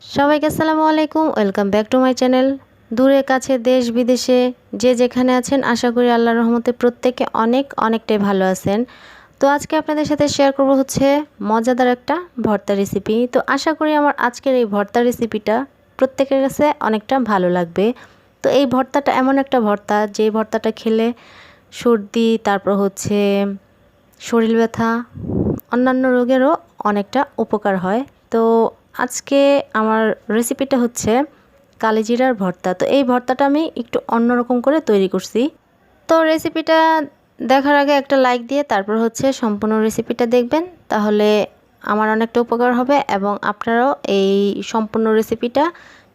সবাইকে আসসালামু আলাইকুম, welcome back to my channel. দূরে কাছে দেশ বিদেশে যে যেখানে আছেন, আশা করি আল্লাহর রহমতে প্রত্যেকে অনেকটাই ভালো আছেন। তো আজকে আপনাদের সাথে শেয়ার করব হচ্ছে মজাদার একটা ভর্তা রেসিপি। তো আশা করি আমার আজকের এই ভর্তা রেসিপিটা প্রত্যেকের কাছে অনেকটা ভালো লাগবে। তো এই ভর্তাটা এমন একটা ভর্তা, যে ভর্তাটা খেলে সর্দি, তারপর হচ্ছে শরীর ব্যথা, অন্যান্য রোগেরও অনেকটা উপকার হয়। তো আজকে আমার রেসিপিটা হচ্ছে কালিজিরার ভর্তা। তো এই ভর্তাটা আমি একটু অন্যরকম করে তৈরি করছি। তো রেসিপিটা দেখার আগে একটা লাইক দিয়ে তারপর হচ্ছে সম্পূর্ণ রেসিপিটা দেখবেন, তাহলে আমার অনেকটা উপকার হবে এবং আপনারাও এই সম্পূর্ণ রেসিপিটা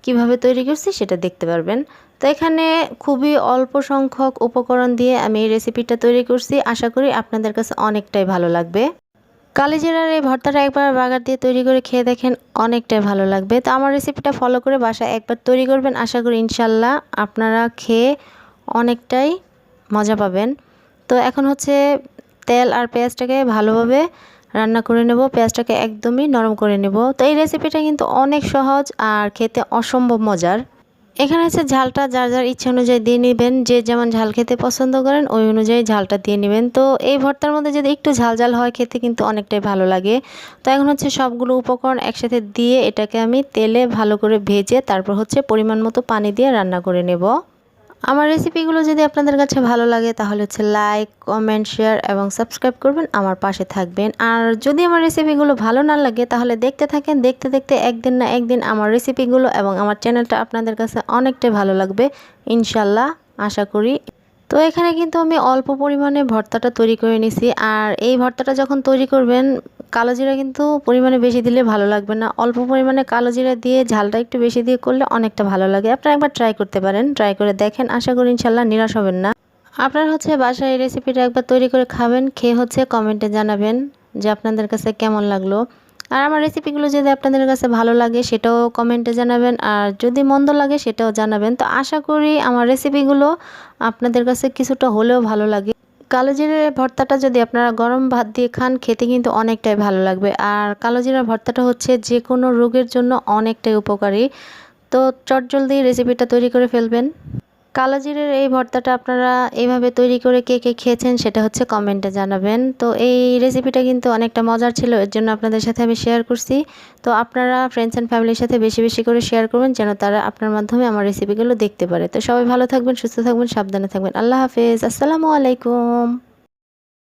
কিভাবে তৈরি করছি সেটা দেখতে পারবেন। তো এখানে খুবই অল্প সংখ্যক উপকরণ দিয়ে আমি এই রেসিপিটা তৈরি করছি। আশা করি আপনাদের কাছে অনেকটাই ভালো লাগবে। কালিজিরার এই ভর্তাটা একবার বাগার দিয়ে তৈরি করে খেয়ে দেখেন, অনেকটাই ভালো লাগবে। তো আমার রেসিপিটা ফলো করে বাসায় একবার তৈরি করবেন, আশা করি ইনশাল্লাহ আপনারা খেয়ে অনেকটাই মজা পাবেন। তো এখন হচ্ছে তেল আর পেঁয়াজটাকে ভালোভাবে রান্না করে নেব, পেঁয়াজটাকে একদমই নরম করে নেব। তো এই রেসিপিটা কিন্তু অনেক সহজ আর খেতে অসম্ভব মজার। এখানে হচ্ছে ঝালটা যার যার ইচ্ছা অনুযায়ী দিয়ে নেবেন, যে যেমন ঝাল খেতে পছন্দ করেন ওই অনুযায়ী ঝালটা দিয়ে নেবেন। তো এই ভর্তার মধ্যে যদি একটু ঝাল ঝাল হয় খেতে কিন্তু অনেকটাই ভালো লাগে। তো এখন হচ্ছে সবগুলো উপকরণ একসাথে দিয়ে এটাকে আমি তেলে ভালো করে ভেজে তারপর হচ্ছে পরিমাণ মতো পানি দিয়ে রান্না করে নেব। আমার রেসিপিগুলো যদি আপনাদের কাছে ভালো লাগে তাহলে হচ্ছে লাইক, কমেন্ট, শেয়ার এবং সাবস্ক্রাইব করবেন, আমার পাশে থাকবেন। আর যদি আমার রেসিপিগুলো ভালো না লাগে তাহলে দেখতে থাকেন, দেখতে দেখতে একদিন না একদিন আমার রেসিপিগুলো এবং আমার চ্যানেলটা আপনাদের কাছে অনেকটাই ভালো লাগবে ইনশাল্লাহ, আশা করি। তো এখানে কিন্তু আমি অল্প পরিমাণে ভর্তাটা তৈরি করে নিছি। আর এই ভর্তাটা যখন তৈরি করবেন, কালো জিরা কিন্তু পরিমাণে বেশি দিলে ভালো লাগবে না, অল্প পরিমাণে কালো জিরা দিয়ে ঝালটা একটু বেশি দিয়ে করলে অনেকটা ভালো লাগে। আপনারা একবার ট্রাই করতে পারেন, ট্রাই করে দেখেন, আশা করি ইনশাল্লাহ নিরাশ হবেন না। আপনারা হচ্ছে বাসায় এই রেসিপিটা একবার তৈরি করে খাবেন, খেয়ে হচ্ছে কমেন্টে জানাবেন যে আপনাদের কাছে কেমন লাগলো। আর আমার রেসিপিগুলো যদি আপনাদের কাছে ভালো লাগে সেটাও কমেন্টে জানাবেন, আর যদি মন্দ লাগে সেটাও জানাবেন। তো আশা করি আমার রেসিপিগুলো আপনাদের কাছে কিছুটা হলেও ভালো লাগে। কালো জিরার ভর্তাটা যদি আপনারা গরম ভাত দিয়ে খান, খেতে কিন্তু অনেকটাই ভালো লাগবে। আর কালো জিরার ভর্তাটা হচ্ছে যে কোনো রোগের জন্য অনেকটাই উপকারী। তো চটজলদি রেসিপিটা তৈরি করে ফেলবেন। কালো জিরের এই ভর্তাটা আপনারা এইভাবে তৈরি করে কে কে খেয়েছেন সেটা হচ্ছে কমেন্টে জানাবেন। তো এই রেসিপিটা কিন্তু অনেকটা মজার ছিল, এর জন্য আপনাদের সাথে আমি শেয়ার করছি। তো আপনারা ফ্রেন্ডস অ্যান্ড ফ্যামিলির সাথে বেশি বেশি করে শেয়ার করবেন, যেন তারা আপনার মাধ্যমে আমার রেসিপিগুলো দেখতে পারে। তো সবাই ভালো থাকবেন, সুস্থ থাকবেন, সাবধানে থাকবেন। আল্লাহ হাফেজ, আসসালামু আলাইকুম।